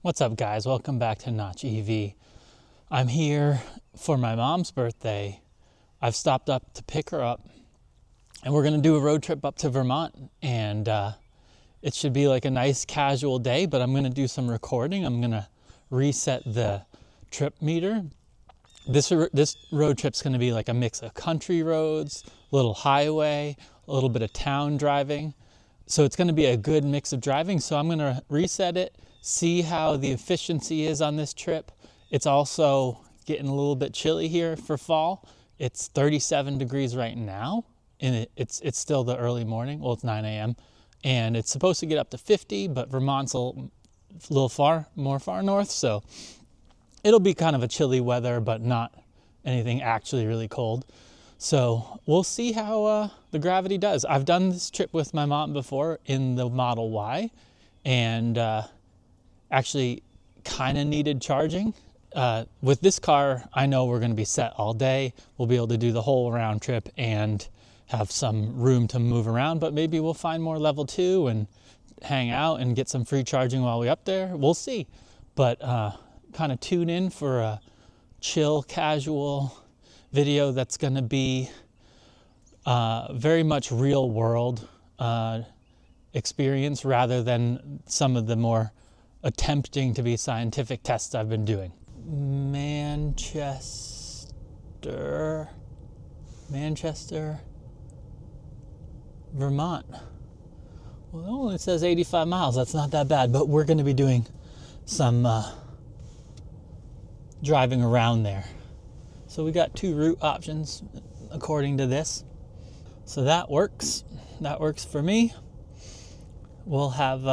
What's up, guys? Welcome back to Notch EV. I'm here for my mom's birthday. I've stopped up to pick her up, and we're gonna do a road trip up to Vermont, and it should be like a nice casual day, but I'm gonna do some recording. I'm gonna reset the trip meter. This road trip's gonna be like a mix of country roads, a little highway, a little bit of town driving. So it's gonna be a good mix of driving. So I'm gonna reset it, see how the efficiency is on this trip. It's also getting a little bit chilly here for fall. It's 37 degrees right now, and it's still the early morning. Well, it's 9 a.m. and it's supposed to get up to 50, but Vermont's a little far north, so it'll be kind of a chilly weather, but not anything actually really cold. So we'll see how the Gravity does. I've done this trip with my mom before in the Model Y, and actually kind of needed charging. With this car, I know we're going to be set all day. We'll be able to do the whole round trip and have some room to move around, but maybe we'll find more level 2 and hang out and get some free charging while we're up there. We'll see. But kind of tune in for a chill, casual video that's going to be very much real world experience rather than some of the more attempting to be scientific tests I've been doing. Manchester, Vermont. Well, it says 85 miles. That's not that bad, but we're going to be doing some driving around there. So we got 2 route options according to this. So that works. That works for me. We'll have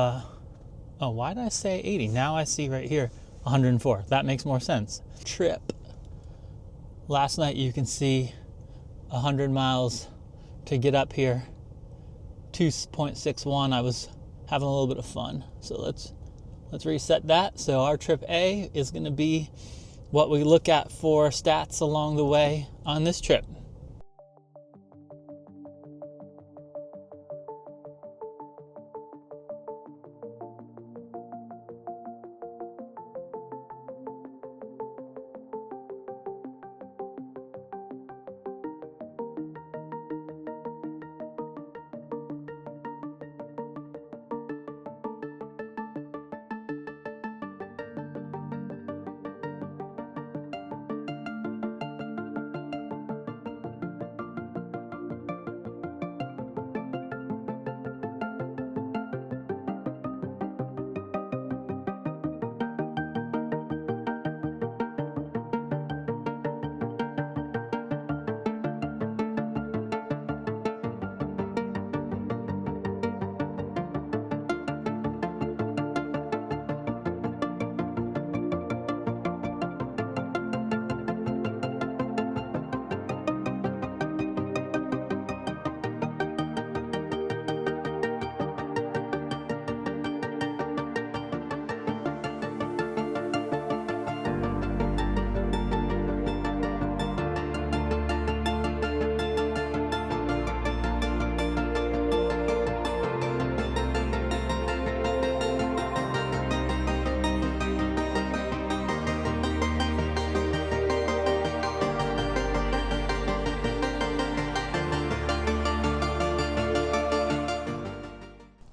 oh, why did I say 80? Now I see right here 104. That makes more sense. Trip. Last night you can see 100 miles to get up here. 2.61. I was having a little bit of fun. So let's reset that. So our trip A is going to be what we look at for stats along the way on this trip.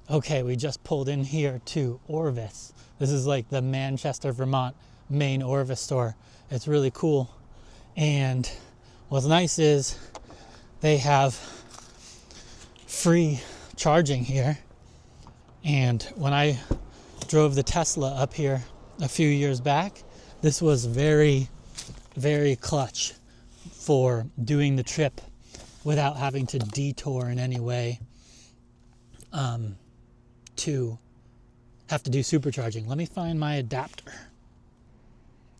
Okay, we just pulled in here to Orvis. This is like the Manchester, Vermont main Orvis store. It's really cool. And what's nice is they have free charging here. And when I drove the Tesla up here a few years back, this was very, very clutch for doing the trip without having to detour in any way. To have to do supercharging. Let me find my adapter.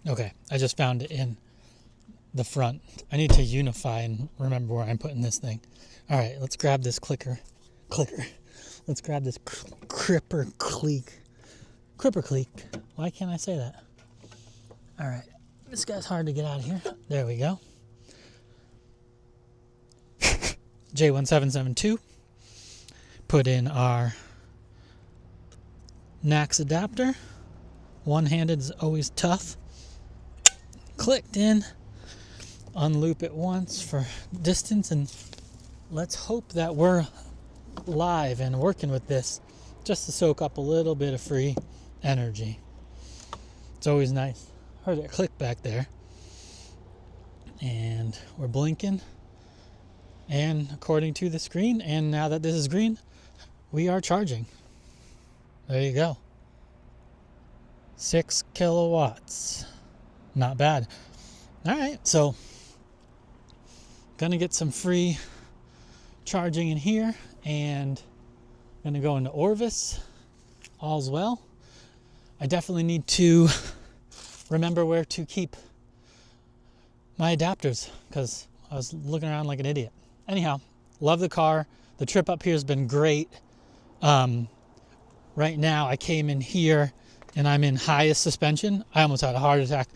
Okay, I just found it in the front. I need to unify and remember where I'm putting this thing. All right, let's grab this clicker. Let's grab this Cripper Cleek. Why can't I say that? All right, this guy's hard to get out of here. There we go. J1772. Put in our NAX adapter. One-handed is always tough. Clicked in. Unloop it once for distance, and let's hope that we're live and working with this just to soak up a little bit of free energy. It's always nice. Heard it click back there. And we're blinking. And according to the screen, and now that this is green, we are charging. There you go. 6 kilowatts. Not bad. All right, so gonna get some free charging in here, and gonna go into Orvis. All's well. I definitely need to remember where to keep my adapters because I was looking around like an idiot. Anyhow, love the car. The trip up here has been great. Right now I came in here and I'm in highest suspension. I almost had a heart attack.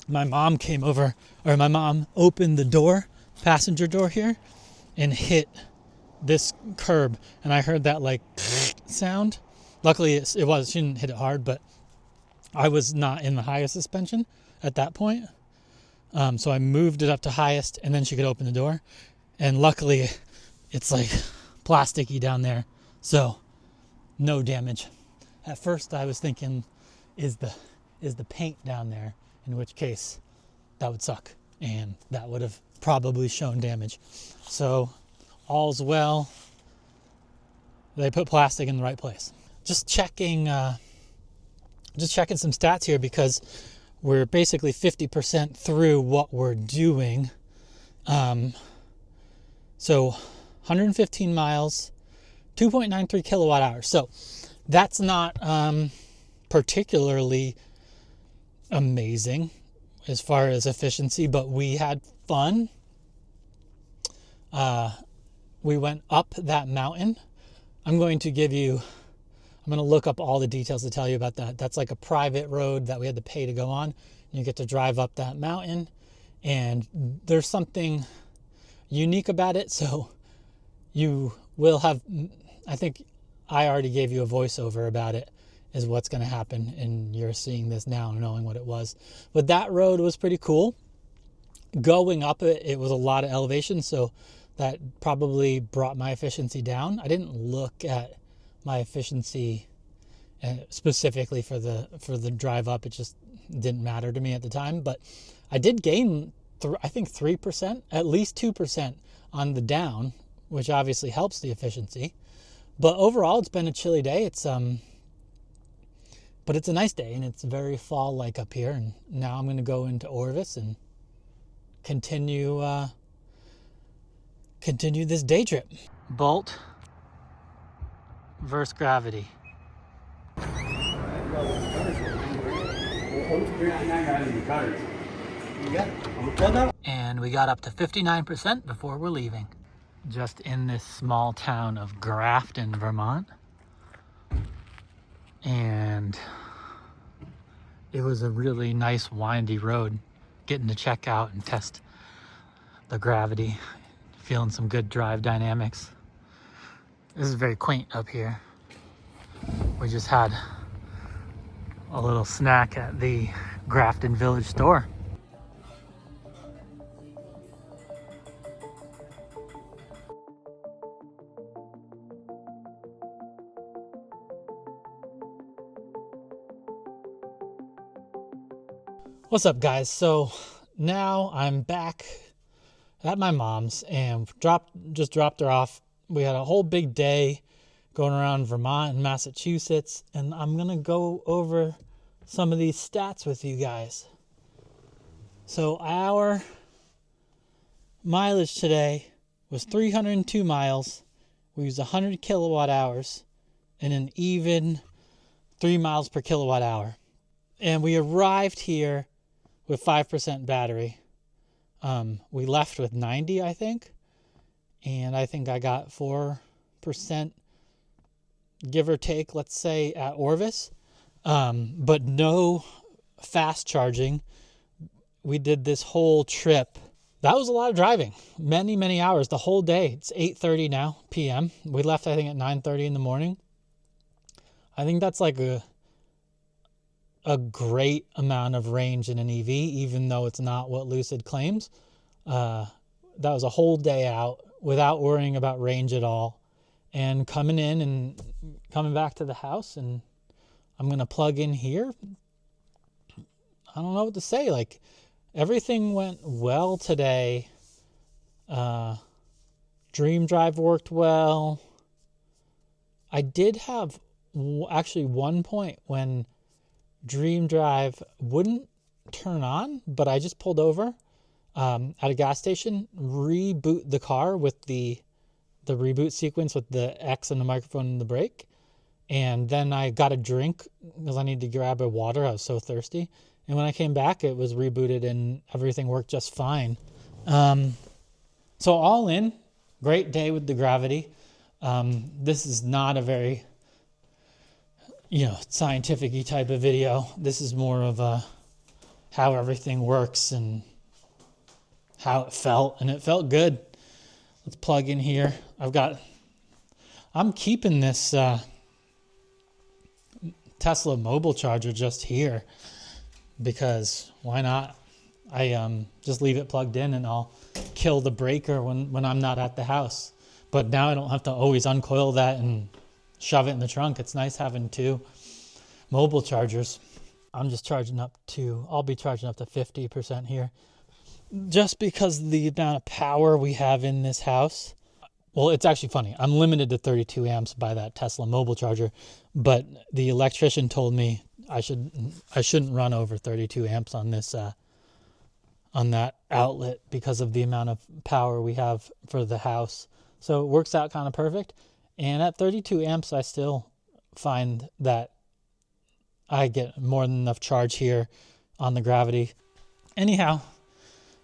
My mom came over, or my mom opened the door, passenger door here, and hit this curb, and I heard that like sound. Luckily she didn't hit it hard, but I was not in the highest suspension at that point. So I moved it up to highest, and then she could open the door, and luckily it's like plasticky down there, so no damage. At first I was thinking, is the paint down there, in which case that would suck, and that would have probably shown damage. So all's well. They put plastic in the right place. Just checking some stats here because we're basically 50% through what we're doing. So 115 miles, 2.93 kilowatt hours. So that's not particularly amazing as far as efficiency, but we had fun. We went up that mountain. I'm going to look up all the details to tell you about that. That's like a private road that we had to pay to go on. You get to drive up that mountain, and there's something unique about it. So you will have, I think I already gave you a voiceover about it, is what's going to happen, and you're seeing this now knowing what it was. But that road was pretty cool. Going up it was a lot of elevation, so that probably brought my efficiency down. I didn't look at my efficiency specifically for the drive up. It just didn't matter to me at the time, but I did gain I think 3%, at least 2% on the down, which obviously helps the efficiency. But overall it's been a chilly day. But it's a nice day, and it's very fall-like up here. And now I'm going to go into Orvis and continue this day trip. Bolt versus gravity. And we got up to 59% before we're leaving. Just in this small town of Grafton, Vermont. And it was a really nice windy road, getting to check out and test the gravity, feeling some good drive dynamics. This is very quaint up here. We just had a little snack at the Grafton Village store. What's up, guys? So now I'm back at my mom's and just dropped her off. We had a whole big day going around Vermont and Massachusetts, and I'm gonna go over some of these stats with you guys. So our mileage today was 302 miles. We used 100 kilowatt hours and an even 3 miles per kilowatt hour. And we arrived here with 5% battery. We left with 90, I think. And I think I got 4%, give or take, let's say, at Orvis. But no fast charging. We did this whole trip. That was a lot of driving. Many, many hours. The whole day. It's 8:30 now, p.m. We left, I think, at 9:30 in the morning. I think that's like a great amount of range in an EV, even though it's not what Lucid claims. That was a whole day out without worrying about range at all, and coming in and coming back to the house, and I'm going to plug in here. I don't know what to say. Like, everything went well today. Dream Drive worked well. I did have actually one point when Dream Drive wouldn't turn on, but I just pulled over at a gas station, reboot the car with the reboot sequence with the X and the microphone and the brake. And then I got a drink because I needed to grab a water. I was so thirsty. And when I came back, it was rebooted and everything worked just fine. So all in, great day with the Gravity. This is not a very, scientific-y type of video. This is more of a how everything works and how it felt, and it felt good. Let's plug in here. I'm keeping this Tesla mobile charger just here because why not? I just leave it plugged in and I'll kill the breaker when I'm not at the house. But now I don't have to always uncoil that and shove it in the trunk. It's nice having two mobile chargers. I'll be charging up to 50% here. Just because of the amount of power we have in this house. Well, it's actually funny. I'm limited to 32 amps by that Tesla mobile charger, but the electrician told me I shouldn't run over 32 amps on this on that outlet because of the amount of power we have for the house. So it works out kind of perfect. And at 32 amps, I still find that I get more than enough charge here on the Gravity. Anyhow,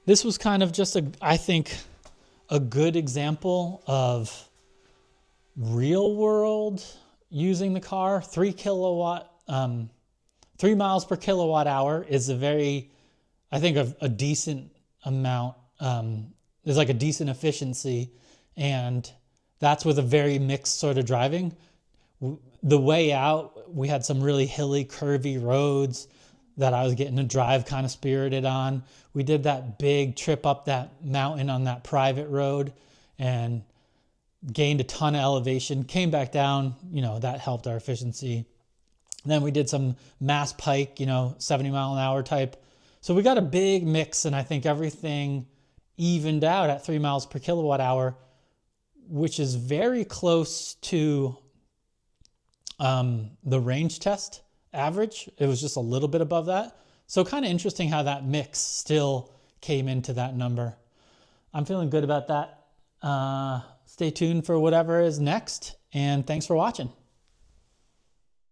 this was kind of just I think a good example of real world using the car. 3 miles per kilowatt hour is a decent amount. Is like a decent efficiency, and that's with a very mixed sort of driving. The way out, we had some really hilly, curvy roads that I was getting to drive kind of spirited on. We did that big trip up that mountain on that private road and gained a ton of elevation, came back down, that helped our efficiency. Then we did some mass pike, 70 mile an hour type. So we got a big mix, and I think everything evened out at 3 miles per kilowatt hour, which is very close to the range test average. It was just a little bit above that. So kind of interesting how that mix still came into that number. I'm feeling good about that. Stay tuned for whatever is next, and thanks for watching.